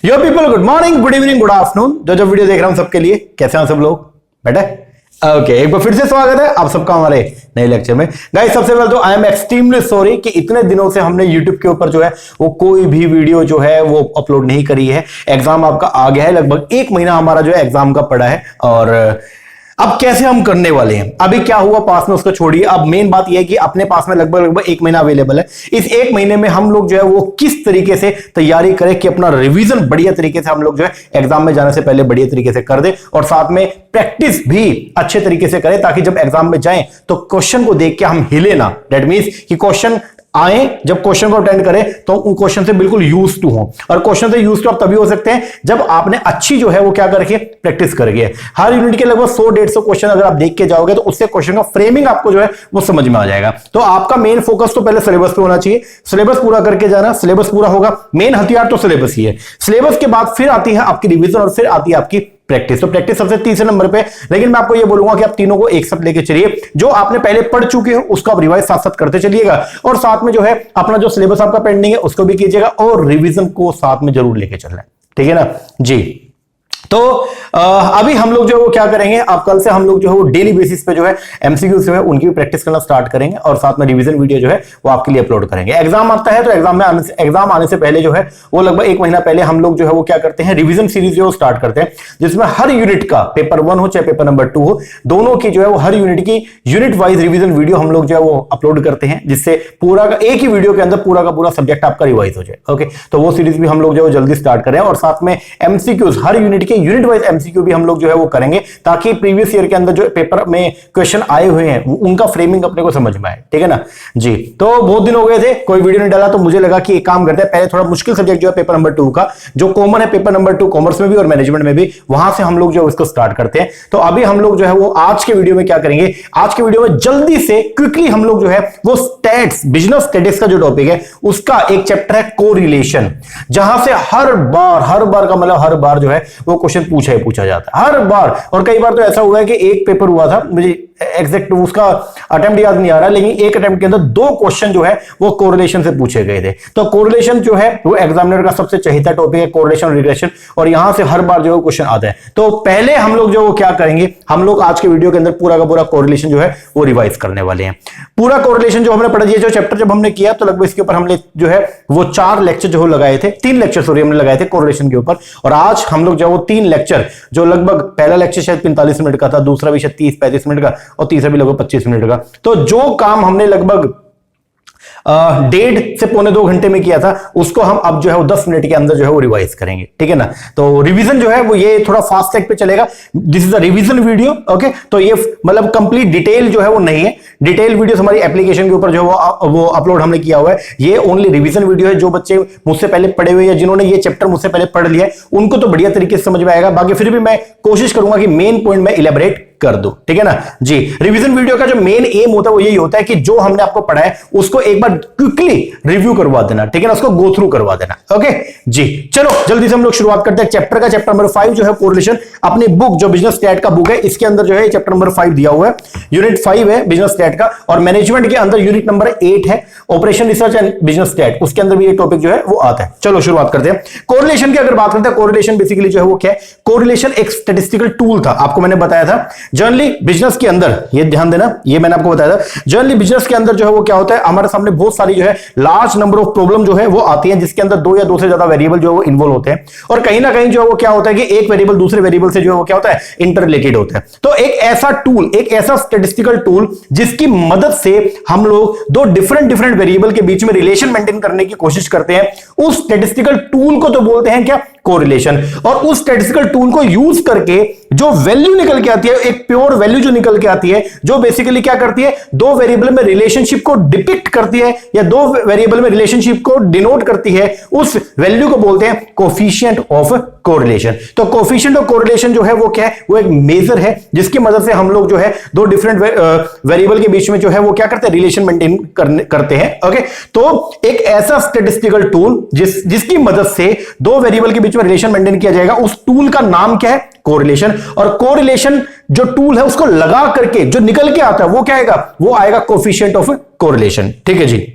यो people, good morning, good evening, good afternoon. जो video देख रहा हूं सबके लिए कैसे हैं सब लोग? बेटा ओके, एक बार फिर से स्वागत है आप सबका हमारे नए लेक्चर में। गाइस सबसे पहले तो आई एम एक्सट्रीमली सॉरी कि इतने दिनों से हमने यूट्यूब के ऊपर जो है वो कोई भी वीडियो जो है वो अपलोड नहीं करी है। एग्जाम आपका आ गया है, लगभग 1 महीना हमारा जो है एग्जाम का पड़ा है और अब कैसे हम करने वाले हैं। अभी क्या हुआ पास में उसको छोड़िए, अब मेन बात यह है कि अपने पास में लगभग 1 महीना अवेलेबल है। इस 1 महीने में हम लोग जो है वो किस तरीके से तैयारी करें कि अपना रिवीजन बढ़िया तरीके से हम लोग जो है एग्जाम में जाने से पहले बढ़िया तरीके से कर दे और साथ में प्रैक्टिस भी अच्छे तरीके से करें ताकि जब एग्जाम में जाएं तो क्वेश्चन को देख के हम हिले ना। दैट मींस कि क्वेश्चन आए, जब क्वेश्चन को अटेंड करें तो उन क्वेश्चन से बिल्कुल यूज टू हो। और क्वेश्चन से यूज टू आप तभी हो सकते हैं जब आपने अच्छी जो है वो क्या करके प्रैक्टिस करके। हर यूनिट के लगभग 100-150 क्वेश्चन अगर आप देख के जाओगे तो उससे क्वेश्चन का फ्रेमिंग आपको जो है वो समझ में आ जाएगा। तो आपका मेन फोकस तो पहले सिलेबस पे होना चाहिए, सिलेबस पूरा करके जाना। सिलेबस पूरा होगा, मेन हथियार तो सिलेबस ही है। सिलेबस के बाद फिर आती है आपकी रिवीजन और फिर आती है आपकी प्रैक्टिस। तो प्रैक्टिस सबसे तीसरे नंबर पे, लेकिन मैं आपको ये बोलूंगा कि आप तीनों को एक साथ लेके चलिए। जो आपने पहले पढ़ चुके हो उसको आप रिवाइज साथ साथ करते चलिएगा और साथ में जो है अपना जो सिलेबस आपका पेंडिंग है उसको भी कीजिएगा और रिवीजन को साथ में जरूर लेके चलना है, ठीक है ना जी। तो अभी हम लोग जो है वो क्या करेंगे, अब कल से हम लोग जो है वो डेली बेसिस पे जो है एमसीक्यू जो है उनकी भी प्रैक्टिस करना स्टार्ट करेंगे और साथ में रिवीजन वीडियो जो है वो आपके लिए अपलोड करेंगे। एग्जाम आता है तो एग्जाम आने से पहले जो है वो लगभग 1 महीना पहले हम लोग जो है वो क्या करते हैं, रिवीजन सीरीज जो स्टार्ट करते हैं जिसमें हर यूनिट का पेपर 1 हो चाहे पेपर नंबर 2 हो, दोनों की जो है वो हर यूनिट की यूनिट वाइज रिवीजन वीडियो हम लोग जो है वो अपलोड करते हैं जिससे पूरा का एक ही वीडियो के अंदर पूरा का पूरा सब्जेक्ट आपका रिवाइज हो जाए। ओके, तो वो सीरीज भी हम लोग जो है जल्दी स्टार्ट करें और साथ में एमसीक्यूज हर यूनिट के यूनिट वाइज एमसीक्यू भी हम लोग जो है वो करेंगे ताकि प्रीवियस ईयर के अंदर जो पेपर में क्वेश्चन आए हुए हैं उनका फ्रेमिंग अपने को समझ में आए, ठीक है ना जी। तो बहुत दिन हो गए थे कोई वीडियो नहीं डाला तो मुझे लगा कि एक काम करते हैं, पहले थोड़ा मुश्किल सब्जेक्ट जो है पेपर नंबर 2 का जो कॉमन है पेपर नंबर 2 कॉमर्स में भी और मैनेजमेंट में भी, वहां से हम लोग जो है उसको स्टार्ट करते हैं। तो अभी हम लोग जो है वो आज के वीडियो में क्या करेंगे, आज के वीडियो में जल्दी से क्विकली हम लोग जो है वो स्टैट्स, बिजनेस स्टैटिस्टिक्स का जो टॉपिक है उसका एक चैप्टर है कोरिलेशन, जहां से हर बार का मतलब हर बार जो है वो क्वेश्चन पूछा जाता है हर बार। और कई बार तो ऐसा हुआ है कि एक पेपर हुआ था, मुझे एग्जैक्ट उसका अटेम्प्ट याद नहीं आ रहा, लेकिन एक अटेम्प्ट के अंदर 2 क्वेश्चन जो है वो कोरिलेशन से पूछे गए थे। तो कोरिलेशन जो है वो एग्जामिनर का सबसे चहेता टॉपिक है, कोरिलेशन और रिग्रेशन, और यहां से हर बार जो है क्वेश्चन आता है। तो पहले हम लोग जो क्या करेंगे, हम लोग आज के वीडियो के अंदर पूरा का पूरा कोरिलेशन जो है वो रिवाइज करने वाले हैं। पूरा कोरिलेशन जो हमने पढ़ा, ये जो चैप्टर जब हमने किया तो लगभग इसके ऊपर हमने जो है वो 4 लेक्चर जो लगाए थे, 3 लेक्चर सॉरी हमने लगाए थे कोरिलेशन के ऊपर। और आज हम लोग जो वो 3 लेक्चर, जो लगभग पहला लेक्चर शायद 45 मिनट का था, दूसरा भी शायद 30-35 मिनट का और तीसरा भी लगभग 25 मिनट का। तो जो काम हमने लगभग 1.5 से पौने 2 घंटे में किया था उसको हम अब जो है वो 10 मिनट के अंदर जो है वो रिवाइज करेंगे, ठीक है ना। तो रिवीजन जो है वो ये थोड़ा फास्ट ट्रैक पे चलेगा। This is a revision video, okay. तो ये मतलब कंप्लीट डिटेल जो है वो नहीं है, डिटेल वीडियो हमारी एप्लीकेशन के ऊपर जो है वो अपलोड हमने किया हुआ है। ये ओनली रिवीजन वीडियो है। जो बच्चे मुझसे पहले पढ़े हुए या जिन्होंने ये चैप्टर मुझसे पहले पढ़ लिया है उनको तो बढ़िया तरीके से समझ में आएगा। बाकी फिर भी मैं कोशिश करूंगा कि मेन पॉइंट में इलेबोरेट कर दो, ठीक है ना जी। रिवीजन वीडियो का जो मेन एम होता है वो यही होता है कि जो हमने आपको पढ़ा है उसको एक बार क्विकली रिव्यू करवा देना, ठीक है ना, उसको गो थ्रू करवा देना, ओके जी। चलो जल्दी से हम लोग शुरुआत करते हैं चैप्टर का। चैप्टर नंबर 5 जो है कोरिलेशन, अपनी बुक जो बिजनेस स्टैट का बुक है इसके अंदर जो है चैप्टर नंबर 5 दिया हुआ है। यूनिट 5 है बिजनेस स्टैट का और मैनेजमेंट के अंदर यूनिट नंबर 8 है operation research and business stat, उसके अंदर भी ये टॉपिक जो है वो आता है। चलो शुरुआत करते हैं। कोरिलेशन की अगर बात करते हैं, कोरिलेशन बेसिकली जो है वो क्या है, कोरिलेशन एक स्टैटिस्टिकल टूल था, आपको मैंने बताया था। जनरली बिजनेस के अंदर, ये ध्यान देना, ये मैंने आपको बताया था, जनरली बिजनेस के अंदर जो है वो क्या होता है, हमारे सामने बहुत सारी जो है लार्ज नंबर ऑफ प्रॉब्लम जो है वो आती है जिसके अंदर 2 या 2 से ज्यादा वेरिएबल जो है वो इन्वॉल्व होते हैं और कहीं ना कहीं जो है वो क्या होता है कि एक वेरिएबल दूसरे वेरिएबल से जो है वो क्या होता है, इंटर रिलेटेड होता है। तो एक ऐसा टूल, एक ऐसा स्टैटिस्टिकल टूल जिसकी मदद से हम लोग 2 डिफरेंट वेरिएबल के बीच में रिलेशन मेंटेन करने की कोशिश करते हैं, उस स्टैटिस्टिकल टूल को तो बोलते हैं क्या, कोरिलेशन। और उस स्टैटिस्टिकल टूल को यूज करके जो वैल्यू निकल के आती है, एक प्योर वैल्यू जो निकल के आती है, जो बेसिकली क्या करती है, 2 वेरिएबल में रिलेशनशिप को डिपिक्ट करती है या 2 वेरिएबल में रिलेशनशिप को डिनोट करती है, उस वैल्यू को बोलते हैं कोफिशिएंट ऑफ कोरिलेशन। तो कोफिशिएंट ऑफ कोरिलेशन जो है वो क्या है, वो एक मेजर है जिसकी मदद से हम लोग जो है 2 डिफरेंट वेरिएबल के बीच में जो है वो क्या करते हैं, रिलेशन मेंटेन करते हैं, ओके। तो एक ऐसा स्टैटिस्टिकल टूल जिसकी मदद से 2 वेरिएबल के बीच में रिलेशन मेंटेन किया जाएगा, उस टूल का नाम क्या है, कोरिलेशन। और कोरिलेशन जो टूल है उसको लगा करके जो निकल के आता है वो क्या आएगा, वो आएगा कोफिशिएंट ऑफ कोरिलेशन, ठीक है जी।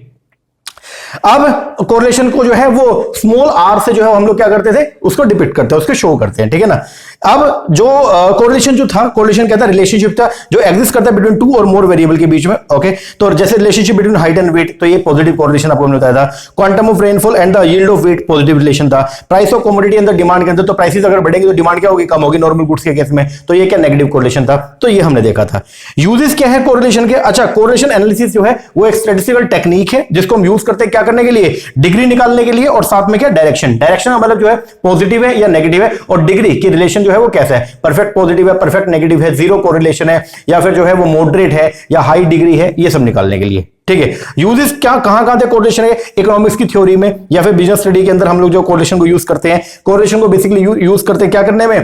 अब कोरिलेशन को जो है वो स्मॉल आर से जो है हम लोग क्या करते थे, उसको डिपिक्ट करते हैं, उसको शो करते हैं, ठीक है ना। अब जो कोरिलेशन जो था, कोरिलेशन क्या था, रिलेशनशिप था जो एग्जिस्ट करता है बिटवीन टू और मोर वेरिएबल के बीच में। ओके, तो जैसे relationship between height and weight, तो ये पॉजिटिव कोरिलेशन आपको हमने बताया था। Quantum of rainfall and the yield of wheat, positive relation था। Price of commodity and the demand के अंदर, तो प्राइसेस अगर बढ़ेंगे तो डिमांड क्या होगी, कम होगी नॉर्मल गुड्स के केस में, तो ये क्या नेगेटिव कोरिलेशन था, तो ये हमने देखा था। यूजेस क्या है कोरिलेशन के, अच्छा कोरिलेशन एनालिसिस जो है वो एक स्टैटिस्टिकल टेक्निक है जिसको हम यूज करते हैं क्या करने के लिए, डिग्री निकालने के लिए, और साथ में क्या डायरेक्शन, डायरेक्शन का मतलब जो है पॉजिटिव है या नेगेटिव है, और डिग्री की रिलेशन जो है वो कैसा है, परफेक्ट पॉजिटिव है, परफेक्ट नेगेटिव है, जीरो कोरिलेशन है, या फिर जो है वो मॉडरेट है या हाई डिग्री है, ये सब निकालने के लिए, ठीक है। यूजेस क्या कहां थे कोरिलेशन है, इकोनॉमिक्स की थ्योरी में या फिर बिजनेस स्टडी के अंदर हम लोग जो कोरिलेशन को यूज करते हैं, कोरिलेशन को बेसिकली यूज करते हैं क्या करने में,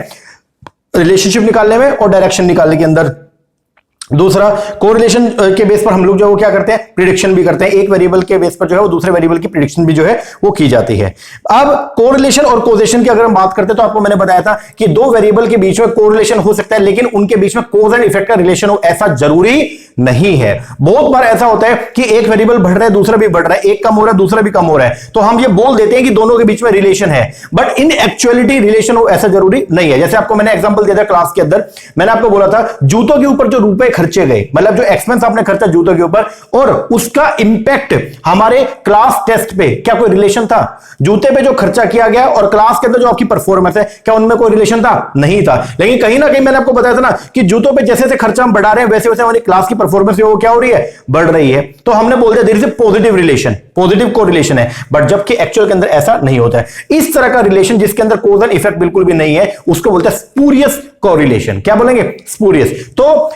रिलेशनशिप निकालने में और डायरेक्शन निकालने के अंदर। दूसरा, कोरिलेशन के बेस पर हम लोग जो वो क्या करते हैं, प्रिडिक्शन भी करते हैं, एक वेरिएबल के बेस पर जो है वो दूसरे वेरिएबल की प्रिडिक्शन भी जो है वो की जाती है। अब कोरिलेशन और कॉजेशन की अगर हम बात करते हैं तो आपको मैंने बताया था कि दो वेरिएबल के बीच में कोरिलेशन हो सकता है, लेकिन उनके बीच में कॉज एंड इफेक्ट का रिलेशन हो ऐसा जरूरी नहीं है। बहुत बार ऐसा होता है कि एक वेरिएबल बढ़ रहा है दूसरा भी बढ़ रहा है, एक कम हो रहा है दूसरा भी कम हो रहा है, तो हम ये बोल देते हैं कि दोनों के बीच में रिलेशन है, बट इन एक्चुअलिटी रिलेशन हो ऐसा जरूरी नहीं है। जैसे आपको मैंने एग्जांपल दिया था क्लास के अंदर, मैंने आपको बोला था जूतों के ऊपर जो रुपए खर्चे गए, मतलब जो एक्सपेंस आपने खर्चा जूतों के ऊपर, और उसका इंपैक्ट हमारे क्लास टेस्ट पे, क्या कोई रिलेशन था? जूते पे जो खर्चा किया गया और क्लास के अंदर जो आपकी परफॉर्मेंस है, क्या उनमें कोई रिलेशन था? नहीं था। लेकिन कहीं ना कहीं मैंने आपको बताया था ना कि जूतों पे जैसे जैसे खर्चा हम बढ़ा रहे हैं वैसे वैसे हमारी क्लास की परफॉर्मेंस वो क्या हो रही है, बढ़ रही है। तो हमने बोल दिया there is a positive relation, positive correlation है, बट जबकि एक्चुअल के अंदर ऐसा नहीं होता है। इस तरह का रिलेशन जिसके अंदर कॉज एंड इफेक्ट बिल्कुल भी नहीं है, उसको बोलते हैं स्पूरियस कोरिलेशन। क्या बोलेंगे? स्पूरियस। तो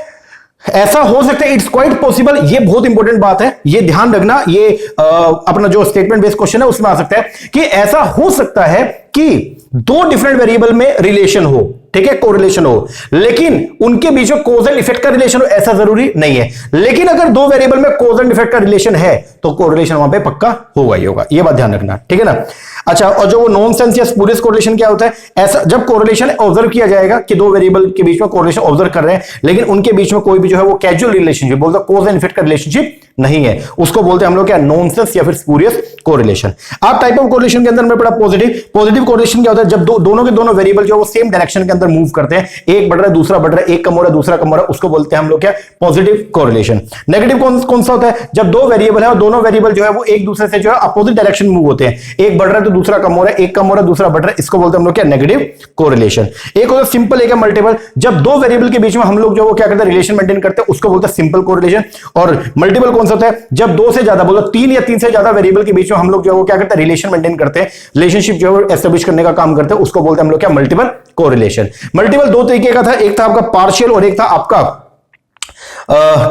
ऐसा हो सकता है, इट्स क्वाइट पॉसिबल, ये बहुत इंपॉर्टेंट बात है, ये ध्यान रखना, ये अपना जो स्टेटमेंट बेस्ड क्वेश्चन है उसमें आ सकता है कि ऐसा हो सकता है कि दो डिफरेंट वेरिएबल में रिलेशन हो, ठीक है, कोरिलेशन हो, लेकिन उनके बीच में कॉज एंड इफेक्ट का रिलेशन हो ऐसा जरूरी नहीं है। लेकिन अगर दो वेरिएबल में कॉज एंड इफेक्ट का रिलेशन है तो कोरिलेशन वहां पे पक्का होगा ही होगा, ये बात ध्यान रखना, ठीक है ना। अच्छा, और जो वो नॉनसेंस या स्पूरियस कोरिलेशन क्या होता है, ऐसा जब कोरिलेशन ऑब्जर्व किया जाएगा कि दो वेरिएबल के बीच में कोरिलेशन ऑब्जर्व कर रहे हैं, लेकिन उनके बीच में कोई भी जो है वो कैजुअल रिलेशनशिप, बोलते कॉज एंड इफेक्ट का रिलेशनशिप नहीं है, उसको बोलते हैं हम लोग क्या, नॉनसेंस या फिर स्पूरियस कोरिलेशन। आप टाइप ऑफ कोरिलेशन के अंदर में पढ़ा पॉजिटिव। पॉजिटिव कोरिलेशन क्या होता है, जब दोनों के दोनों वेरिएबल जो है वो सेम डायरेक्शन के अंदर मूव करते हैं, एक बढ़ रहा है दूसरा बढ़ रहा है, एक कम हो रहा है दूसरा कम हो रहा है, उसको बोलते हैं हम लोग क्या, पॉजिटिव कोरिलेशन। नेगेटिव कौन सा होता है, जब दो वेरिएबल है और दोनों वेरिएबल जो है वो एक दूसरे से जो है अपोजिट डायरेक्शन मूव होते हैं, एक बढ़ रहा है तो दूसरा कम हो रहा है, एक कम हो रहा है दूसरा बढ़ रहा है, इसको बोलते हैं हम लोग क्या, नेगेटिव कोरिलेशन। एक होता है सिंपल, एक है मल्टीपल, जब दो वेरिएबल के बीच में हम लोग जो वो क्या करते हैं, रिलेशन मेंटेन करते हैं, उसको बोलते हैं सिंपल कोरिलेशन। और मल्टीपल कौन सा होता है, जब दो से ज्यादा, बोलो तीन या तीन से ज्यादा वेरिएबल के बीच में हम लोग जो है वो क्या करते हैं, रिलेशन मेंटेन करते हैं, रिलेशनशिप जो है एस्टेब्लिश करने का काम करते हैं, उसको बोलते हैं हम लोग क्या, मल्टीपल कोरिलेशन। मल्टीपल दो तरीके का था, एक था आपका पार्शियल और एक था आपका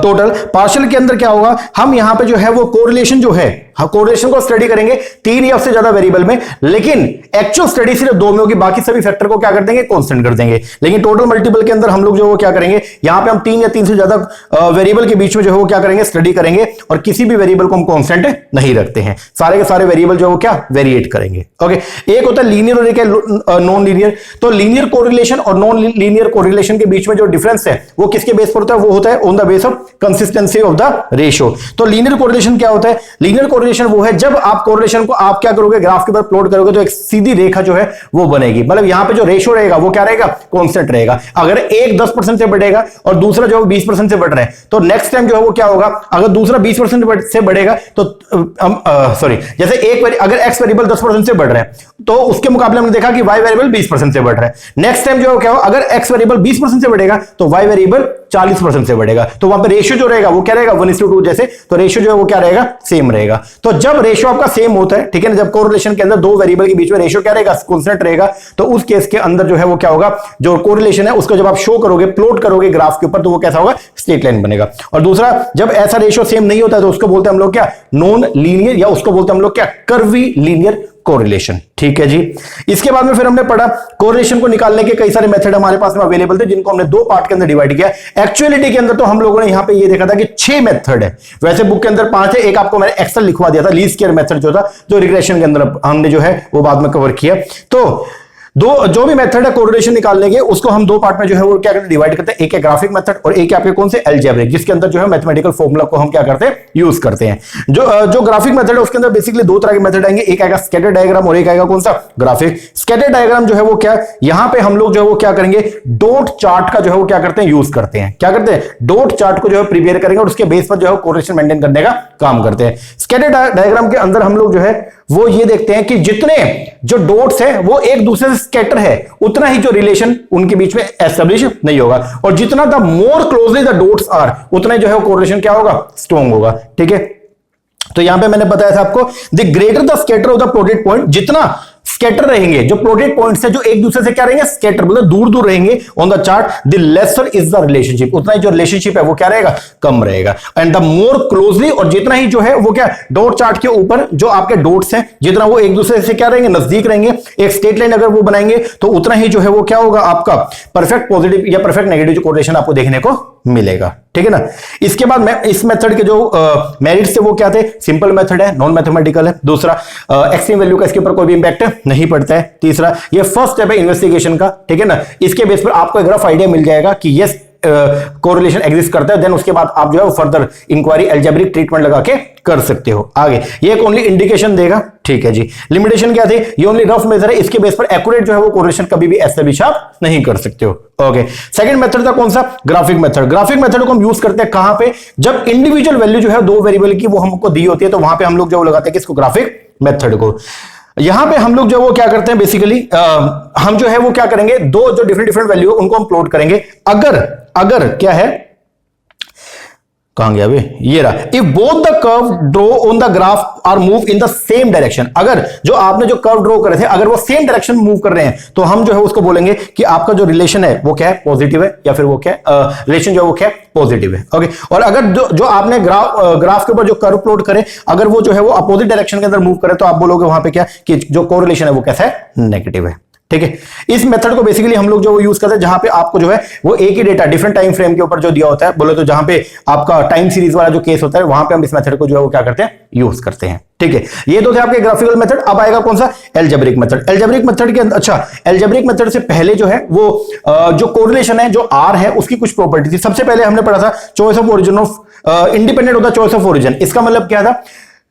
टोटल। पार्शियल के अंदर क्या होगा, हम यहां पे जो है वो कोरिलेशन जो है, कोरिलेशन को स्टडी करेंगे तीन या उससे ज्यादा वेरिएबल में, लेकिन एक्चुअल स्टडी सिर्फ दो में होगी, बाकी सभी फैक्टर को क्या कर देंगे, कांस्टेंट कर देंगे। लेकिन टोटल मल्टीपल के अंदर हम लोग जो वो क्या करेंगे, यहां पे हम तीन या तीन से ज्यादा वेरिएबल के बीच में जो है वो क्या करेंगे, स्टडी करेंगे, और किसी भी वेरिएबल को हम कांस्टेंट नहीं रखते हैं, सारे के सारे वेरिएबल जो है वो क्या, वेरिएट करेंगे। ओके, एक होता है लीनियर और एक है नॉन लीनियर। तो लीनियर कोरिलेशन और नॉन लीनियर कोरिलेशन के बीच में जो डिफरेंस है वो किसके बेस पर होता है, वो होता है on the base of consistency of the ratio. तो लीनियर कोरिलेशन क्या होता है, लीनियर कोरिलेशन वो है जब आप कोरिलेशन को आप क्या करोगे, ग्राफ के ऊपर प्लॉट करोगे तो एक सीधी रेखा जो है वो बनेगी, मतलब यहां पे जो रेशियो रहेगा वो क्या रहेगा, कांस्टेंट रहेगा। अगर एक 10% से बढ़ेगा और दूसरा जो 20% से बढ़ रहा है, तो नेक्स्ट टाइम जो है वो क्या होगा, अगर दूसरा 20% से बढ़ेगा तो सॉरी, जैसे अगर एक्स वेरिएबल 10% से बढ़ रहा है तो उसके मुकाबले हमने देखा कि वाई वेरिएबल 20% से बढ़ रहा है। नेक्स्ट टाइम जो क्या हो, अगर एक्स वेरिएबल 20% से बढ़ेगा तो वाई वेरिएबल 40% से बढ़ेगा, तो वहां पर रेशियो जो रहेगा वो क्या रहेगा, 1:2 जैसे, तो रेशियो जो है वो क्या रहेगा, सेम रहेगा। तो जब रेशियो आपका सेम होता है, ठीक है ना, जब कोरिलेशन के अंदर दो वेरिएबल के बीच में रेशियो क्या रहेगा, कांस्टेंट रहेगा, तो उस केस के अंदर जो है वो क्या होगा, जो कोरिलेशन है उसको जब आप शो करोगे, प्लॉट करोगे ग्राफ के ऊपर, तो वो कैसा होगा, स्ट्रेट लाइन बनेगा। और दूसरा, जब ऐसा रेशियो सेम नहीं होता है तो उसको बोलते हैं हम लोग क्या, नॉन लीनियर, या उसको बोलते हैं हम लोग क्या, कर्वी लीनियर कोरिलेशन। ठीक है जी। इसके बाद में फिर हमने पढ़ा कोरिलेशन को निकालने के कई सारे मेथड हमारे पास में अवेलेबल थे, जिनको हमने दो पार्ट के अंदर डिवाइड किया। एक्चुअलिटी के अंदर तो हम लोगों ने यहां पे ये देखा था कि 6 मेथड है, वैसे बुक के अंदर 5 है। एक आपको मैंने एक्सेल लिखवा दिया था, लीस्ट स्क्वायर मेथड जो था, जो रिग्रेशन के अंदर हमने जो है वो बाद में कवर किया। तो जो भी मेथड है कोरिलेशन निकालने के, उसको हम दो पार्ट में जो है वो क्या करते हैं, डिवाइड करते हैं। एक है ग्राफिक मेथड और एक आपके कौन से अलजेब्रिक, जिसके अंदर जो है मैथमेटिकल फॉर्मूला को हम क्या करते हैं, यूज करते हैं। जो ग्राफिक मेथड है उसके अंदर बेसिकली दो तरह के मेथड आएंगे, एक आएगा स्कैटर डायग्राम और एक आएगा कौन सा, ग्राफिक। स्कैटर डायग्राम जो है वो क्या, यहां पे हम लोग जो है वो क्या करेंगे, डॉट चार्ट का जो है वो क्या करते हैं, यूज करते हैं। क्या करते हैं, डॉट चार्ट को जो है प्रिपेयर करेंगे और उसके बेस पर जो है कोरिलेशन मेंटेन करने का काम करते हैं। स्कैटर डायग्राम के अंदर हम लोग जो है वो ये देखते हैं कि जितने जो डॉट्स है वो एक दूसरे से स्कैटर है, उतना ही जो रिलेशन उनके बीच में एस्टेब्लिश नहीं होगा, और जितना the more closely the dots are, उतना ही जो है कोरिलेशन क्या होगा, स्ट्रॉन्ग होगा। ठीक है, तो यहां पे मैंने बताया था आपको, the greater the scatter of the plotted point, जितना स्कैटर रहेंगे जो प्लॉटेड पॉइंट्स है, जो एक दूसरे से क्या रहेंगे, स्कैटर मतलब दूर दूर रहेंगे on the chart, the lesser is the relationship, उतना ही जो रिलेशनशिप है वो क्या रहेगा, कम रहेगा। एंड द मोर क्लोजली, और जितना ही जो है वो क्या, डॉट चार्ट के ऊपर जो आपके डॉट्स हैं, जितना वो एक दूसरे से क्या रहेंगे, नजदीक रहेंगे, एक स्ट्रेट लाइन अगर वो बनाएंगे तो उतना ही जो है वो क्या होगा, आपका परफेक्ट पॉजिटिव या परफेक्ट नेगेटिव कोरिलेशन आपको देखने को मिलेगा। ठीक है ना। इसके बाद मैं इस मेथड के जो मेरिट्स थे वो क्या थे, सिंपल मेथड है, नॉन मैथमेटिकल है। दूसरा, एक्सट्रीम वैल्यू का इसके ऊपर कोई भी इंपैक्ट नहीं पड़ता है। तीसरा, ये फर्स्ट स्टेप है इन्वेस्टिगेशन का। ठीक है ना, इसके बेस पर आपको एक रफ आइडिया मिल जाएगा कि यस कोरिलेशन एग्जिस्ट करता है, देन उसके बाद आप जो है फर्दर इंक्वायरी अलजेब्रिक ट्रीटमेंट लगा के कर सकते हो आगे। ये एक ओनली इंडिकेशन देगा। ठीक है जी, लिमिटेशन क्या थी, ये ओनली रफ मेजर है, इसके बेस पर एक्यूरेट जो है वो कोरिलेशन कभी भी एस्टैब्लिश आप नहीं कर सकते हो। ओके, सेकंड मेथड था कौन सा, ग्राफिक मेथड। ग्राफिक मेथड को हम यूज करते हैं कहां पे, जब इंडिविजुअल वैल्यू जो है दो वेरिएबल की वो हमको दी होती है, तो वहां पे हम लोग जो लगाते हैं किसको, ग्राफिक मेथड को। यहां पे हम लोग जो वो क्या करते हैं बेसिकली, हम जो है वो क्या करेंगे, दो जो डिफरेंट वैल्यू उनको हम प्लॉट करेंगे। अगर क्या है, कहां गया अभी, ये रहा, if both the curve draw on the graph are move in the same direction, अगर जो आपने जो कर्व ड्रॉ करे थे अगर वो सेम डायरेक्शन मूव कर रहे हैं, तो हम जो है उसको बोलेंगे कि आपका जो रिलेशन है वो क्या है, पॉजिटिव है, या फिर वो क्या रिलेशन जो है वो क्या है, पॉजिटिव है। ओके, और अगर जो आपने ग्राफ के ऊपर जो कर्व प्लॉट करे, अगर वो जो है वो अपोजिट डायरेक्शन के अंदर मूव करे, तो आप बोलोगे वहां पे क्या कि जो कोरिलेशन है वो कैसा है, नेगेटिव है। ठीक है, इस मेथड को बेसिकली हम लोग जो यूज करते हैं, जहां पे आपको जो है वो एक ही डेटा डिफरेंट टाइम फ्रेम के ऊपर जो दिया होता है, बोले तो जहां पे आपका टाइम सीरीज वाला जो केस होता है, वहां पे हम इस मेथड को जो है वो क्या करते हैं, यूज करते हैं। ठीक है, ये तो थे आपके ग्राफिकल मेथड। अब आएगा कौन सा, अलजेब्रिक मेथड। अलजेब्रिक मेथड के अंदर, अच्छा, अलजेब्रिक मेथड से पहले जो है वो जो कोरिलेशन है, जो आर है, उसकी कुछ प्रॉपर्टी थी। सबसे पहले हमने पढ़ा था choice of origin of independent होता चॉइस ऑफ ओरिजिन। इसका मतलब क्या था,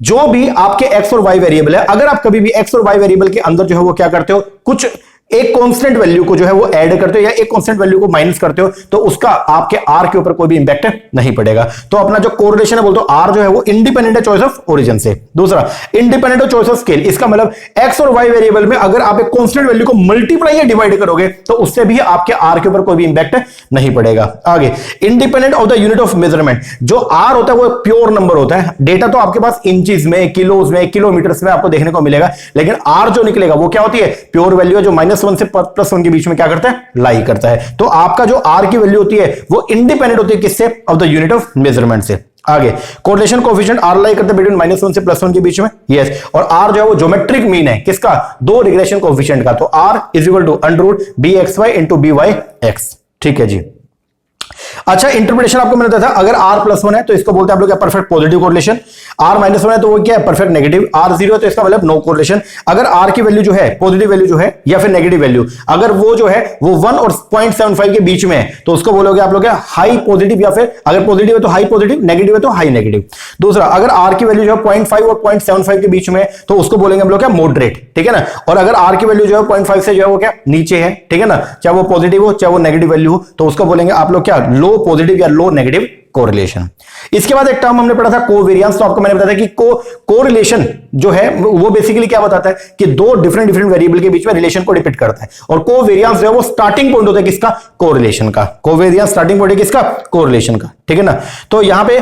जो भी आपके एक्स और वाई वेरिएबल है, अगर आप कभी भी एक्स और वाई वेरिएबल के अंदर जो है वो क्या करते हो, कुछ एक कांस्टेंट वैल्यू को जो है वो ऐड करते हो या एक कांस्टेंट वैल्यू को माइनस करते हो, तो उसका आपके आर के ऊपर कोई भी इंपैक्ट नहीं पड़ेगा। तो अपना जो कोरिलेशन है बोलते हो आर जो है वो इंडिपेंडेंट है चॉइस ऑफ ओरिजिन से। दूसरा, independent of choice of scale. इसका मतलब एक्स और वाई वेरिएबल में अगर आप एक कांस्टेंट वैल्यू को मल्टीप्लाई या डिवाइड करोगे, तो उससे भी आपके आर के ऊपर कोई भी इंपैक्ट नहीं पड़ेगा। आगे, independent of the unit of measurement. जो आर होता है वो प्योर नंबर होता है, डेटा तो आपके पास इंचेस में, किलोज में, किलोमीटर्स में आपको देखने को मिलेगा, लेकिन आर जो निकलेगा वो क्या होती है, प्योर वैल्यू है, जो -1 से +1 के बीच में क्या करता है, लाई करता है। तो आपका जो आर की वैल्यू होती है वो इंडिपेंडेंट होती है किससे, of the unit of measurement से। आगे, कोरिलेशन कोएफिशिएंट आर लाई करता है बिटवीन -1 से +1 के बीच में। यस, और आर जो है वो ज्योमेट्रिक मीन है किसका, दो रिग्रेशन कोएफिशिएंट का। तो r is equal to √bxy * byx। ठीक है जी। अच्छा, इंटरप्रिटेशन आपको मैंने बताया था, अगर r+1 है तो इसको बोलते हैं आप लोग क्या, परफेक्ट पॉजिटिव कोरिलेशन। r-1 है तो वो क्या है, परफेक्ट नेगेटिव। r0 है तो इसका मतलब नो कोरिलेशन। अगर r की वैल्यू जो है, पॉजिटिव वैल्यू जो है या फिर नेगेटिव वैल्यू, अगर वो जो है वो 1 और 0.75 के बीच में है, तो उसको बोलोगे आप लोग क्या, हाई पॉजिटिव, या फिर अगर पॉजिटिव है तो हाई पॉजिटिव, नेगेटिव है तो हाई नेगेटिव। दूसरा, अगर r की वैल्यू जो है 0.5 और 0.75 के बीच में है, तो उसको बोलेंगे हम लोग क्या, मॉडरेट। ठीक है ना। और अगर r की वैल्यू जो है 0.5 से जो है वो क्या, नीचे है, ठीक है ना, चाहे वो पॉजिटिव हो चाहे वो नेगेटिव वैल्यू हो, तो उसको बोलेंगे आप लोग क्या, लो पॉजिटिव या लो नेगेटिव कोरिलेशन। इसके बाद एक टर्म हमने पढ़ा था कोवेरियंस। तो आपको मैंने बताया कि कोरिलेशन जो है वो बेसिकली क्या बताता है कि दो डिफरेंट वेरिएबल के बीच में रिलेशन को डिपिक्ट करता है, और कोवेरियंस जो है वो स्टार्टिंग पॉइंट होता है किसका, कोरिलेशन का। कोवेरियंस स्टार्टिंग पॉइंट है किसका, कोरिलेशन का। ठीक है ना। तो यहां पे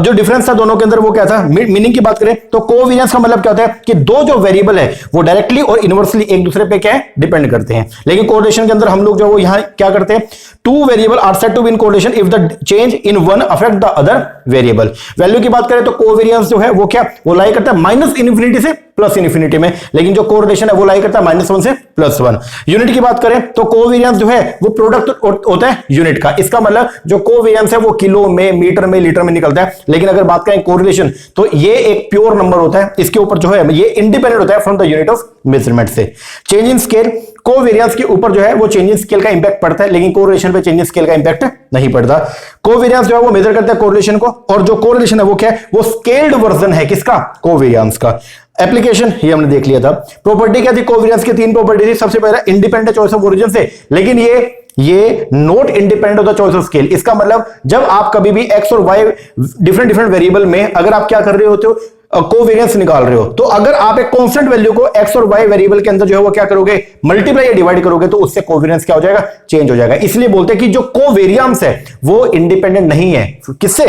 जो डिफरेंस था दोनों के अंदर वो क्या था, मीनिंग की बात करें तो कोवेरियंस का मतलब क्या होता है कि दो जो वेरिएबल है वो डायरेक्टली और इनवर्सली एक दूसरे पे क्या है, डिपेंड करते हैं। लेकिन कोरिलेशन के अंदर हम लोग जो वो यहां क्या करते हैं, two variable are said to be in correlation if the change in one affect the other variable. Value की बात करें तो कोवेरियंस जो है वो क्या, वो लाई करता है -∞ से प्लस इन्फिनिटी में, लेकिन जो कोरिलेशन है वो लाई करता है -1 से +1। यूनिट की बात करें तो कोवेरियंस जो है वो प्रोडक्ट होता है यूनिट का, इसका मतलब जो कोवेरियंस है वो किलो में, मीटर में, लीटर में निकलता है। लेकिन अगर बात करें कोरिलेशन तो ये एक प्योर नंबर होता है, इसके ऊपर जो है ये इंडिपेंडेंट होता है from the unit of measurement से। चेंज इन स्केल, कोवेरियंस के ऊपर जो है वो चेंज इन स्केल का इंपैक्ट पड़ता है, लेकिन कोरिलेशन पे चेंज इन स्केल का इंपैक्ट नहीं पड़ता। कोवेरियंस जो है वो मेजर करता है कोरिलेशन को, और जो कोरिलेशन है वो क्या है, वो स्केल्ड वर्जन है किसका, कोवेरियंस का। एप्लीकेशन ये हमने देख लिया था। प्रॉपर्टी क्या थी कोवेरियंस की, 3 प्रॉपर्टी थी। सबसे पहला इंडिपेंडेंट चॉइस ऑफ ओरिजिन से, लेकिन ये not independent of the choice of scale. इसका मतलब जब आप कभी भी एक्स और वाई डिफरेंट वेरिएबल में अगर आप क्या कर रहे होते हो, कोवेरियंस निकाल रहे हो, तो अगर आप एक कांस्टेंट वैल्यू को एक्स और वाई वेरिएबल के अंदर जो है वो क्या करोगे, मल्टीप्लाई या डिवाइड करोगे, तो उससे कोवेरियंस क्या हो जाएगा, चेंज हो जाएगा। इसलिए बोलते हैं कि जो कोवेरियंस है वो इंडिपेंडेंट नहीं है किससे,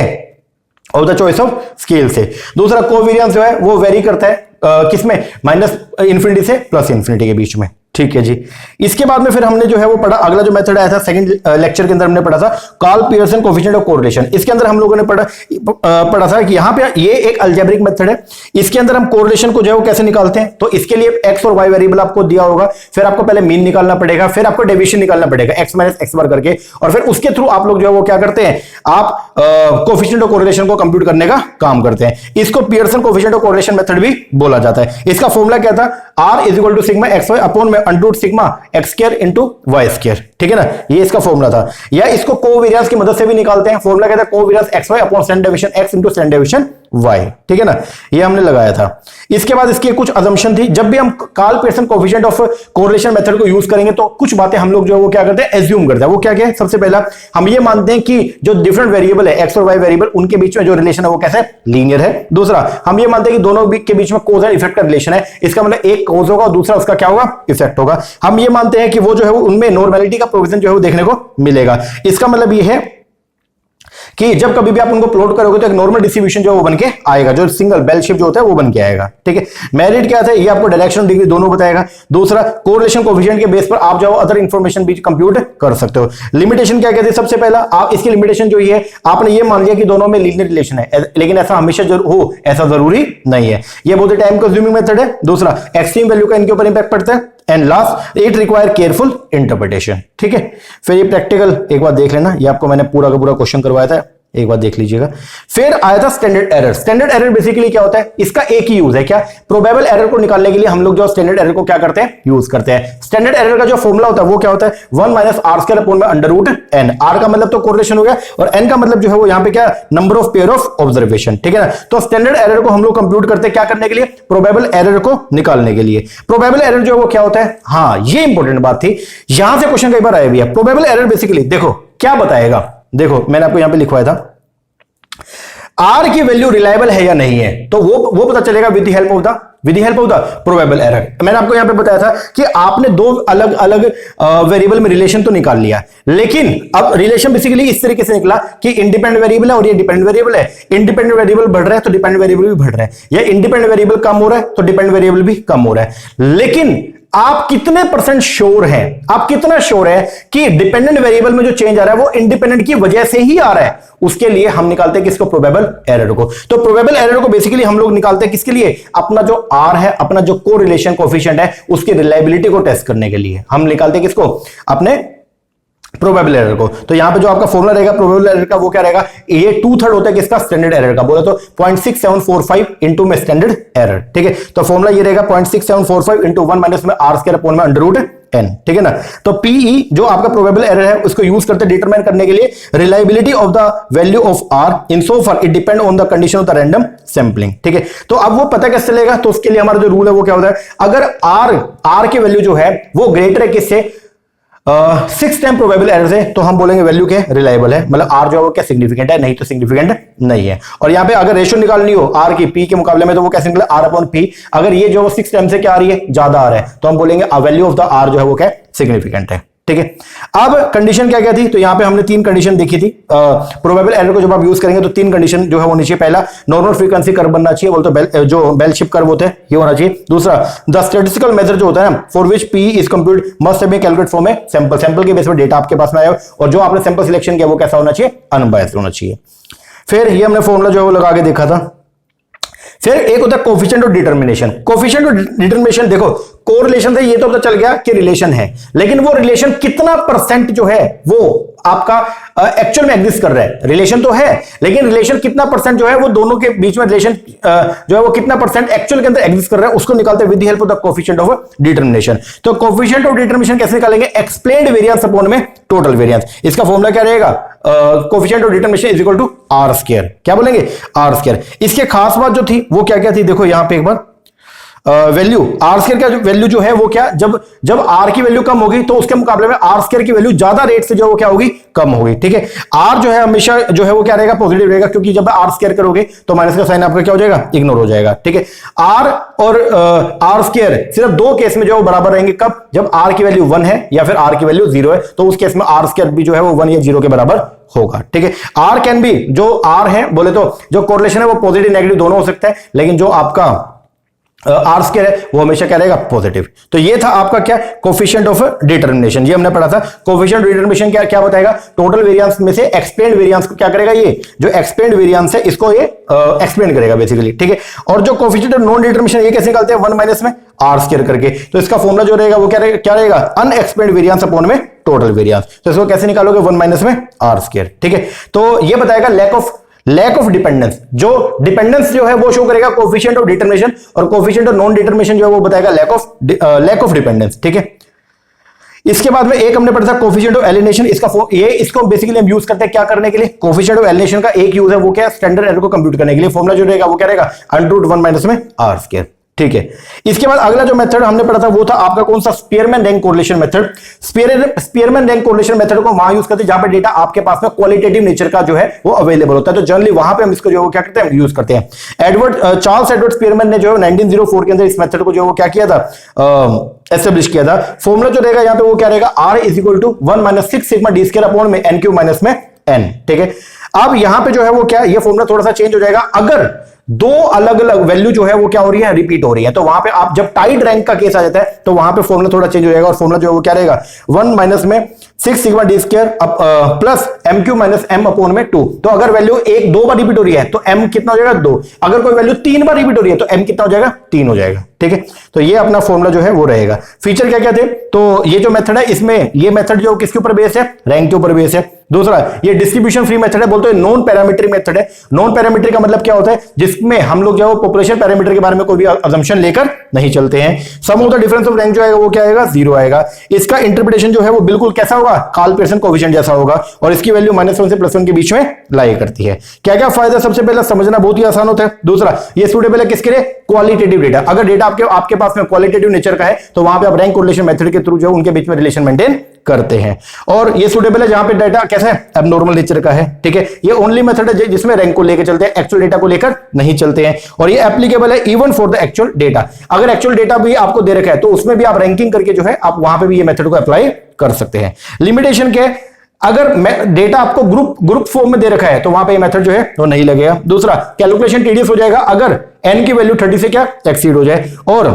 of the choice of scale से। दूसरा कोवेरियंस जो है वो वेरी करता है किसमें, -इन्फिनिटी से +इन्फिनिटी के बीच में। ठीक है जी। इसके बाद में फिर हमने जो है वो पढ़ा, अगला जो मेथड आया था सेकंड लेक्चर के अंदर हमने पढ़ा था Karl Pearson coefficient of correlation. इसके अंदर हम लोगों ने पढ़ा था कि यहां पे ये एक अलजेब्रिक मेथड है, इसके अंदर हम कोरिलेशन को जो है वो कैसे निकालते हैं। तो इसके लिए एक्स और वाई वेरिएबल आपको दिया होगा, फिर आपको पहले मीन निकालना पड़ेगा, फिर आपको डेविएशन निकालना पड़ेगा x - x बार करके, और फिर उसके थ्रू आप लोग जो है वो क्या करते हैं, आप कोएफिशिएंट ऑफ कोरिलेशन को कंप्यूट करने का काम करते हैं। इसको Pearson coefficient of correlation method भी बोला जाता है। इसका फॉर्मूला क्या था, r = sigma xy upon √ sigma x² × y²। ठीक है ना, ये इसका फॉर्मूला था। या इसको कोवेरियंस की मदद से भी निकालते हैं, फॉर्मूला कहता है covariance xy upon standard deviation x × standard deviation y। ठीक है ना, ये हमने लगाया था। इसके बाद इसकी कुछ अजम्पशन थी, जब भी हम Karl Pearson coefficient of correlation method को यूज करेंगे तो कुछ बातें हम लोग जो है वो क्या करते हैं, एज्यूम करते हैं। वो क्या है, सबसे पहला हम ये मानते हैं कि जो डिफरेंट वेरिएबल है x और y वेरिएबल, उनके बीच में जो रिलेशन है वो कैसा है, लीनियर है। दूसरा हम ये मानते हैं कि दोनों के बीच में कॉज एंड इफेक्ट का रिलेशन है, इसका मतलब एक कॉज होगा और दूसरा उसका क्या होगा, इफेक्ट होगा। हम ये मानते हैं कि वो जो है वो उनमें नॉर्मेलिटी का प्रोविजन जो है वो देखने को मिलेगा। इसका मतलब ये है कि जब कभी भी आप उनको प्लॉट करोगे तो एक नॉर्मल डिस्ट्रीब्यूशन जो वो बन के आएगा, जो सिंगल बेल शेप जो होता है वो बन के आएगा। ठीक है, मेरिट क्या था, ये आपको डायरेक्शन डिग्री दोनों बताएगा। दूसरा कोरिलेशन कोएफिशिएंट के बेस पर आप जो अदर इंफॉर्मेशन भी कंप्यूट कर सकते हो। लिमिटेशन क्या कहते हैं, सबसे पहला आप इसकी लिमिटेशन जो ये आपने ये मान लिया कि दोनों में लीनियर रिलेशन है, लेकिन ऐसा हमेशा हो ऐसा जरूरी नहीं है। ये बहुत टाइम कंज्यूमिंग मेथड है। दूसरा एक्सट्रीम वैल्यू का इनके ऊपर इंपैक्ट पड़ता है, and last it require careful interpretation. ठीक है, फिर ये प्रैक्टिकल एक बार देख लेना, ये आपको मैंने पूरा का पूरा क्वेश्चन करवाया था, एक बार देख लीजिएगा। फिर आया था standard error. Standard error basically क्या होता है, इसका एक ही यूज है, क्या, प्रोबेबल एरर को निकालने के लिए हम लोग जो स्टैंडर्ड एरर को क्या करते हैं, यूज करते हैं। स्टैंडर्ड एरर का जो फॉर्मूला होता है वो क्या होता है, 1 - r² अपॉन √n। r का मतलब तो कोरिलेशन हो गया, और n का मतलब जो है वो यहां पे क्या, number of pair of observation. ठीक है ना, तो स्टैंडर्ड एरर को हम लोग कंप्यूट करते हैं क्या करने के लिए, प्रोबेबल एरर को निकालने के लिए। प्रोबेबल एरर जो है वो क्या होता है, हाँ ये इंपॉर्टेंट बात थी, यहां से क्वेश्चन कई बार आया भी है। प्रोबेबल एरर बेसिकली देखो क्या बताएगा, देखो मैंने आपको यहां पे लिखवाया था, आर की वैल्यू रिलायबल है या नहीं है, तो वो पता चलेगा with the help of the probable error. मैंने आपको यहां पे बताया था कि आपने दो अलग अलग वेरिएबल में रिलेशन तो निकाल लिया, लेकिन अब रिलेशन बेसिकली इस तरीके से निकला कि इंडिपेंडेंट वेरिएबल है और ये डिपेंडेंट वेरिएबल है। इंडिपेंडेंट वेरिएबल बढ़ रहा है तो डिपेंडेंट वेरिएबल भी बढ़ रहा है, या इंडिपेंडेंट वेरिएबल कम हो रहा है तो डिपेंडेंट वेरिएबल भी कम हो रहा है। लेकिन आप कितने % श्योर हैं, आप कितना श्योर है कि डिपेंडेंट वेरिएबल में जो चेंज आ रहा है वो इंडिपेंडेंट की वजह से ही आ रहा है, उसके लिए हम निकालते हैं किसको, प्रोबेबल एरर को। तो प्रोबेबल एरर को बेसिकली हम लोग निकालते हैं किसके लिए, अपना जो आर है, अपना जो कोरिलेशन कोएफिशिएंट है, उसकी रिलायबिलिटी को टेस्ट करने के लिए हम निकालते हैं किसको, अपने प्रोबेबल एरर को। तो यहां पे जो आपका फॉर्मूला रहेगा प्रोबेबल एरर का वो क्या रहेगा, ये 2/3 होता है किसका, स्टैंडर्ड एरर का। बोले तो 0.6745 इंटू में स्टैंडर्ड एरर। ठीक है, तो फॉर्मूला ये रहेगा 0.6745 इंटू 1 - में r² अपॉन में √n। ठीक है ना, तो PE जो आपका प्रोबेबल एरर है उसको यूज करते हैं डिटरमाइन करने के लिए reliability of the value of r in so for it depend on the condition of the random sampling. ठीक है, तो अब वो पता कैसे चलेगा, तो उसके लिए हमारा जो रूल है वो क्या होता है, अगर r की वैल्यू जो है वो ग्रेटर है किससे, 6 टाइम प्रोबेबल एरर से, तो हम बोलेंगे वैल्यू क्या रिलायबल है, मतलब आर जो है क्या सिग्निफिकेंट है, नहीं तो सिग्निफिकेंट नहीं है। और यहां पे अगर रेशियो निकालनी हो आर की पी के मुकाबले में तो वो कैसे निकले, आर अपॉन पी। अगर ये जो 6 टाइम से क्या आ रही है, ज्यादा आ रहा है, तो हम बोलेंगे वैल्यू ऑफ द आर जो है वो क्या सिग्निफिकेंट है। ठीक है, अब कंडीशन क्या क्या थी, तो यहां पे हमने 3 कंडीशन देखी थी। प्रोबेबल एरर को जब आप यूज करेंगे तो 3 कंडीशन जो है वो नीचे, पहला नॉर्मल फ्रीक्वेंसी कर्व बनना चाहिए, बोलते जो बेल शेप कर्व होते हैं ये होना चाहिए। दूसरा द स्टैटिस्टिकल मेथड जो होता है ना, for which P is compute must be calculate from a sample के बेस पर डेटा आपके पास में आया, और जो आपने सैंपल सिलेक्शन किया वो कैसा होना चाहिए, अनबायस्ड होना चाहिए। फिर ये हमने फॉर्मूला जो है वो लगा के देखा था फिर एक होता है coefficient of determination. Coefficient of determination देखो, कोरिलेशन से ये तो पता चल गया कि रिलेशन है, लेकिन वो रिलेशन कितना परसेंट जो है वो आपका एक्चुअल में एग्जिस्ट कर रहा है। रिलेशन तो है, लेकिन रिलेशन कितना परसेंट जो है वो दोनों के बीच में रिलेशन जो है वो कितना परसेंट एक्चुअल के अंदर एग्जिस्ट कर रहा है, उसको निकालते हैं with the help of the coefficient of determination. तो कोफिशिएंट ऑफ डिटर्मिनेशन कैसे निकालेंगे? एक्सप्लेन्ड वेरिएंस अपॉन में टोटल वेरिएंस। इसका फॉर्मूला क्या रहेगा? Coefficient of determination is equal to r square. क्या बोलेंगे? R square. इसके खास बात जो थी वो क्या क्या थी? देखो यहां पे एक बार वैल्यू आर स्क्वायर का वैल्यू जो है वो क्या, जब आर की वैल्यू कम होगी तो उसके मुकाबले में आर स्क्वायर की वैल्यू ज्यादा रेट से जो वो क्या होगी, कम होगी। ठीक है, आर जो है हमेशा जो है वो क्या रहेगा? पॉजिटिव रहेगा, क्योंकि जब आर स्क्वायर करोगे तो माइनस का साइन आपका क्या हो जाएगा? इग्नोर हो जाएगा। ठीक है, आर और आर स्क्वायर सिर्फ दो केस में जो है वो बराबर रहेंगे। कब? जब आर की वैल्यू 1 है या फिर आर की वैल्यू 0 है, तो उस केस में आर स्क्वायर भी जो है वो 1 या 0 के बराबर होगा। ठीक है, आर कैन बी, जो आर है बोले तो जो कोरिलेशन है वो पॉजिटिव नेगेटिव दोनों हो सकता है, लेकिन जो आपका आर स्क्वायर है वो हमेशा क्या रहेगा? पॉजिटिव। तो ये था आपका क्या? Coefficient of determination. ये हमने पढ़ा था। कोफिशिएंट ऑफ डिटर्मिनेशन क्या क्या बताएगा? टोटल वेरिएंस में से एक्सप्लेन्ड वेरिएंस को क्या करेगा? ये जो एक्सप्लेन्ड वेरिएंस है इसको ये एक्सप्लेन करेगा बेसिकली। ठीक है, और जो कोफिशिएंट ऑफ नॉन डिटर्मिनेशन ये कैसे निकालते हैं? 1 माइनस में आर स्क्वायर करके। तो इसका फॉर्मूला जो रहेगा वो क्या रहेगा? अनएक्सप्लेन्ड वेरिएंस अपॉन में टोटल वेरिएंस। तो इसको कैसे निकालोगे? 1 माइनस में आर स्क्वायर। ठीक है, तो ये बताएगा लैक ऑफ डिपेंडेंस। जो डिपेंडेंस जो है वो शो करेगा कोफिशिएंट ऑफ डिटर्मिनेशन, और कोफिशिएंट ऑफ नॉन डिटर्मिनेशन जो है वो बताएगा लैक ऑफ डिपेंडेंस। ठीक है, इसके बाद में एक हमने पढ़ा था कोफिशिएंट ऑफ एलिनेशन। इसको बेसिकली हम यूज करते हैं क्या करने के लिए? कोफिशिएंट ऑफ एलिनेशन का एक यूज है वो क्या? स्टैंडर्ड एरर को कंप्यूट करने के लिए। फॉर्मूला जो रहेगा वो क्या रहेगा? √1 माइनस में आर स्क्वायर। ठीक है, इसके बाद अगला जो मेथड हमने पढ़ा था वो था आपका कौन सा? Spearman rank correlation method. Spearman rank correlation method को वहां यूज करते हैं जहां पे डेटा आपके पास में क्वालिटेटिव नेचर का जो है वो अवेलेबल होता है, तो जनरली वहां पे हम इसको जो है क्या करते हैं? यूज करते हैं। चार्ल्स एडवर्ड स्पीयरमैन ने जो है 1904 के अंदर इस मेथड को जो वो क्या किया था? एस्टेब्लिश किया था। फॉर्मूला जो रहेगा यहां पे वो क्या रहेगा? R is equal to 1 minus 6 sigma D square upon में n क्यूब माइनस में n। ठीक है, अब यहां पे जो है वो क्या, ये फॉर्मूला थोड़ा सा चेंज हो जाएगा अगर दो अलग अलग वैल्यू जो है वो क्या हो रही है? रिपीट हो रही है। तो वहां पे आप जब टाइड रैंक का केस आ जाता है तो वहां पे फॉर्मूला थोड़ा चेंज हो जाएगा, और फॉर्मूला जो है वो क्या रहेगा? 1 माइनस में 6 sigma D square plus m Q minus m upon में 2। तो अगर वैल्यू दो बार रिपीट हो रही है तो m कितना हो जाएगा? 2। अगर कोई वैल्यू 3 बार रिपीट हो रही है तो m कितना हो जाएगा? 3 हो जाएगा। ठीक है, तो ये अपना फॉर्मूला जो है वो रहेगा। फीचर क्या क्या थे? तो ये जो मेथड है इसमें ये मेथड जो किसके ऊपर बेस है? रैंक के ऊपर बेस है। दूसरा ये डिस्ट्रीब्यूशन फ्री मेथड है, बोलते हैं नॉन पैरामीट्रिक मेथड है। नॉन पैरामीट्रिक का मतलब क्या होता है? जिसमें हम लोग जो है पॉपुलेशन पैरामीटर के बारे में कोई भी अजम्पशन लेकर नहीं चलते हैं। Sum of the difference of rank जो आएगा वो क्या आएगा? 0 आएगा। इसका इंटरप्रिटेशन जो है वो बिल्कुल कैसा होगा? कार्ल पियर्सन कोएफिशिएंट जैसा होगा, और इसकी वैल्यू -1 से +1 के बीच में लाई करती है। क्या क्या फायदा? सबसे पहले समझना बहुत ही आसान होता है। दूसरा ये सूटेबल है किसके लिए? Qualitative data. अगर डेटा आपके पास में क्वालिटेटिव नेचर का है तो वहां पे आप रैंक कोरिलेशन मेथड के थ्रू जो उनके बीच में रिलेशन मेंटेन करते हैं। और ये सूटेबल है जहां पे डेटा कैसा है? एबनॉर्मल नेचर का है। ठीक है, ये ओनली मेथड है जिसमें रैंक को लेकर चलते हैं, एक्चुअल डेटा को लेकर नहीं चलते हैं। और ये एप्लीकेबल है even for the actual data. अगर एक्चुअल डेटा भी आपको दे रखा है तो उसमें भी आप रैंकिंग करके जो है आप वहां पे भी ये मेथड को अप्लाई कर सकते हैं। लिमिटेशन क्या है? अगर डेटा आपको ग्रुप फॉर्म में दे रखा है तो वहां पे ये मेथड जो है वो नहीं लगेगा। दूसरा कैलकुलेशन टीडियस हो जाएगा अगर n की वैल्यू 30 से क्या एक्सीड हो जाए। और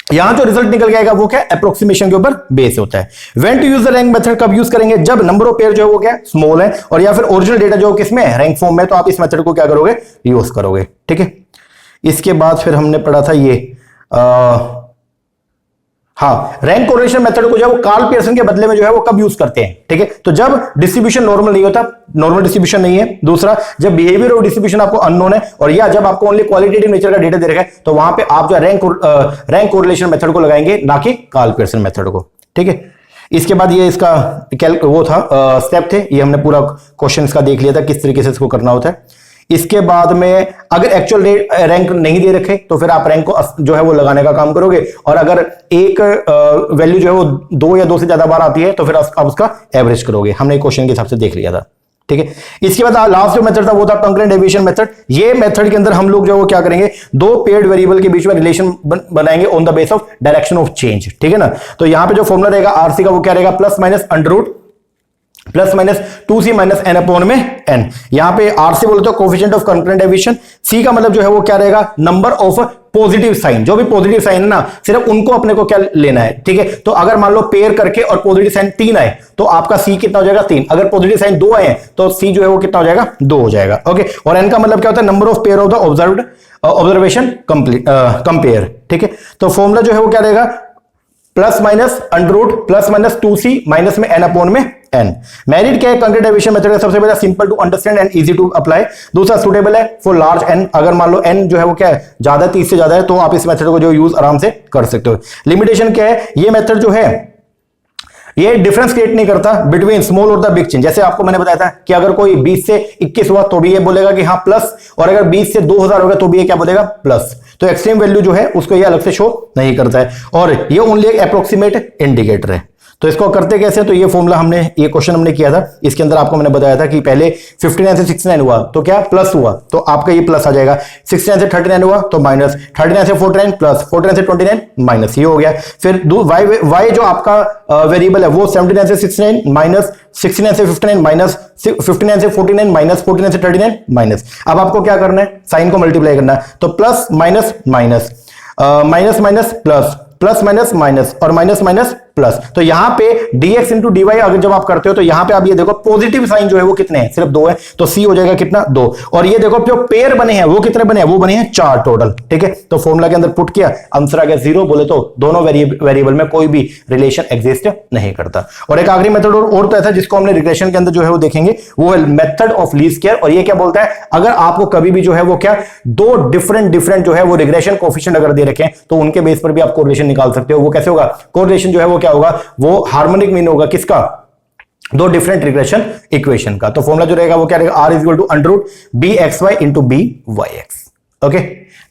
यहां जो रिजल्ट निकल के आएगा वो क्या? अप्रोक्सीमेशन के ऊपर बेस होता है। When to use the rank method कब यूज करेंगे? जब नंबर ऑफ पेयर जो है वो क्या? स्मॉल है, और या फिर ओरिजिनल डेटा जो किसमें है? रैंक फॉर्म में, तो आप इस मेथड को क्या करोगे? यूज करोगे। ठीक है, इसके बाद फिर हमने पढ़ा था ये रैंक कोरिलेशन मेथड को जो है वो कार्ल पियर्सन के बदले में जो है वो कब यूज करते हैं? ठीक है, तो जब डिस्ट्रीब्यूशन नॉर्मल नहीं होता, नॉर्मल डिस्ट्रीब्यूशन नहीं है। दूसरा जब बिहेवियर ऑफ डिस्ट्रीब्यूशन आपको अननोन है, और या जब आपको ओनली क्वालिटेटिव नेचर का डेटा दे रखा है तो वहां पे आप जो रैंक कोरिलेशन मेथड को लगाएंगे, ना कि कार्ल पियर्सन मेथड को। ठीक है, इसके बाद ये इसका वो था स्टेप थे, ये हमने पूरा क्वेश्चन इसका देख लिया था किस तरीके से इसको करना होता है। इसके बाद में अगर एक्चुअल रैंक नहीं दे रखे तो फिर आप रैंक को जो है वो लगाने का काम करोगे, और अगर एक वैल्यू जो है वो 2 या 2 से ज्यादा बार आती है तो फिर आप उसका एवरेज करोगे। हमने क्वेश्चन के हिसाब से देख लिया था। ठीक है, इसके बाद लास्ट जो मेथड था वो था कंकरेंट डेविएशन मेथड। ये मेथड के अंदर हम लोग जो है वो क्या करेंगे? दो पेयर्ड वेरिएबल के बीच में रिलेशन बनाएंगे on the base of direction of change. ठीक है ना, तो यहां पे जो फॉर्मूला रहेगा आरसी का वो क्या रहेगा? +-2c - n अपॉन में n। यहां पे r से बोलते हो coefficient of concurrent deviation, c का मतलब जो है वो क्या रहेगा? नंबर ऑफ पॉजिटिव साइन, जो भी पॉजिटिव साइन है ना, सिर्फ उनको अपने को क्या लेना है, ठीक है। तो अगर मान लो पेयर करके और पॉजिटिव साइन 3 आए तो आपका सी कितना हो जाएगा 3, अगर पॉजिटिव साइन 2 आए तो सी जो है वो कितना हो जाएगा 2 हो जाएगा। ओके, और एन का मतलब क्या होता है, number of pair of the observed observation compare, ठीक है। तो फॉर्मूला जो है वो क्या रहेगा, plus minus under root plus minus 2c minus में n अपॉन में n। मैरिड क्या है, कंक्रीट डेविएशन मेथड है, सबसे पहले simple to understand and easy to apply. दूसरा सुटेबल है फॉर लार्ज n, अगर मान लो n जो है वो क्या है ज्यादा 30 से ज्यादा है तो आप इस मेथड को जो यूज आराम से कर सकते हो। लिमिटेशन क्या है, ये मेथड जो है ये डिफरेंस क्रिएट नहीं करता बिटवीन स्मॉल और द बिग चेंज। जैसे आपको मैंने बताया था कि अगर कोई 20 से 21 हुआ तो भी ये बोलेगा कि हाँ प्लस, और अगर 20 से 2000 होगा तो भी ये क्या बोलेगा प्लस। तो एक्सट्रीम वैल्यू जो है उसको ये अलग से शो नहीं करता है, और ये ओनली एक अप्रोक्सीमेट इंडिकेटर है। तो इसको करते कैसे, तो ये फॉर्मूला हमने, ये क्वेश्चन हमने किया था, इसके अंदर आपको मैंने बताया था कि पहले 59 से 69 हुआ तो क्या प्लस हुआ, तो आपका ये प्लस आ जाएगा। 69 से 39 हुआ तो माइनस, 39 से 49 प्लस, 49 से 29 माइनस, ये हो गया। फिर y जो आपका वेरिएबल है वो 79 से 69 माइनस, 69 से 59 माइनस, 59 से 49 माइनस, 49 से 39 माइनस। अब आपको क्या करना है, साइन को मल्टीप्लाई करना है, तो plus minus minus, minus minus plus, plus minus minus और माइनस माइनस प्लस। तो यहां पे dx इंटू dy अगर जब आप करते हो तो यहां पे आप ये देखो पॉजिटिव साइन जो है वो कितने हैं, सिर्फ 2 है, तो c हो जाएगा कितना 2। और ये देखो जो पेयर बने हैं वो कितने बने हैं, वो बने हैं 4 टोटल, ठीक है। तो फॉर्मूला के अंदर पुट किया, आंसर आ गया 0। बोले तो दोनों वेरिएबल में कोई भी रिलेशन एग्जिस्ट नहीं करता। और एक आखिरी मेथड और तो ऐसा जिसको हमने रिग्रेशन के अंदर जो है वो देखेंगे, वो है मेथड ऑफ लीस्ट स्क्वायर। और ये क्या बोलता है, अगर आपको कभी भी जो है वो क्या दो डिफरेंट जो है वो रिग्रेशन कोएफिशिएंट अगर दे रखे हैं तो उनके बेस पर भी आप कोरिलेशन निकाल सकते हो। वो कैसे होगा, कोरिलेशन जो है वो क्या होगा, वो हार्मोनिक मीन होगा किसका, दो डिफरेंट रिग्रेशन इक्वेशन का। तो फॉर्मूला जो रहेगा वो क्या रहेगा, r is equal to under root bxy into byx। Okay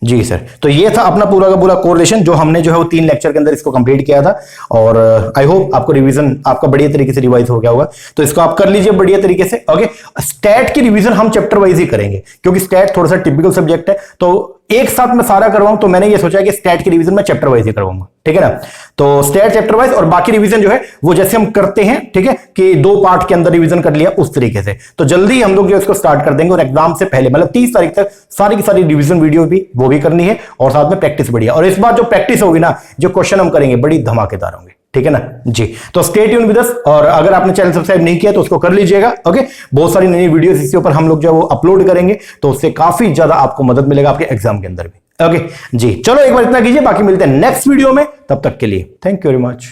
जी सर, तो ये था अपना पूरा का पूरा कोरिलेशन जो हमने जो है वो 3 लेक्चर के अंदर इसको कंप्लीट किया था। और आई होप आपको रिवीजन आपका बढ़िया तरीके से रिवाइज हो गया होगा, तो इसको आप कर लीजिए बढ़िया तरीके से। ओके, स्टैट की रिवीजन हम चैप्टर वाइज ही करेंगे क्योंकि स्टैट थोड़ा सा टिपिकल सब्जेक्ट है, तो एक साथ में सारा करवाऊं, तो मैंने ये सोचा कि स्टैट की रिवीजन मैं चैप्टर वाइज ही करवाऊंगा, ठीक है ना। तो स्टैट चैप्टर वाइज और बाकी रिवीजन जो है वो जैसे हम करते हैं, ठीक है, कि 2 पार्ट के अंदर रिवीजन कर लिया उस तरीके से। तो जल्दी हम लोग जो इसको स्टार्ट कर देंगे और एग्जाम से पहले मतलब 30 तारीख तक सारी की सारी रिवीजन वीडियो भी वो भी करनी है, और साथ में प्रैक्टिस बढ़िया। और इस बार जो प्रैक्टिस होगी ना, जो क्वेश्चन हम करेंगे बड़ी धमाकेदार होंगे, ठीक है ना जी। तो स्टे ट्यून विद अस, और अगर आपने चैनल सब्सक्राइब नहीं किया तो उसको कर लीजिएगा। ओके, बहुत सारी नई वीडियोस इसके ऊपर हम लोग जो वो अपलोड करेंगे, तो उससे काफी ज्यादा आपको मदद मिलेगा आपके एग्जाम के अंदर भी। ओके जी, चलो एक बार इतना कीजिए, बाकी मिलते हैं नेक्स्ट वीडियो में, तब तक के लिए थैंक यू वेरी मच।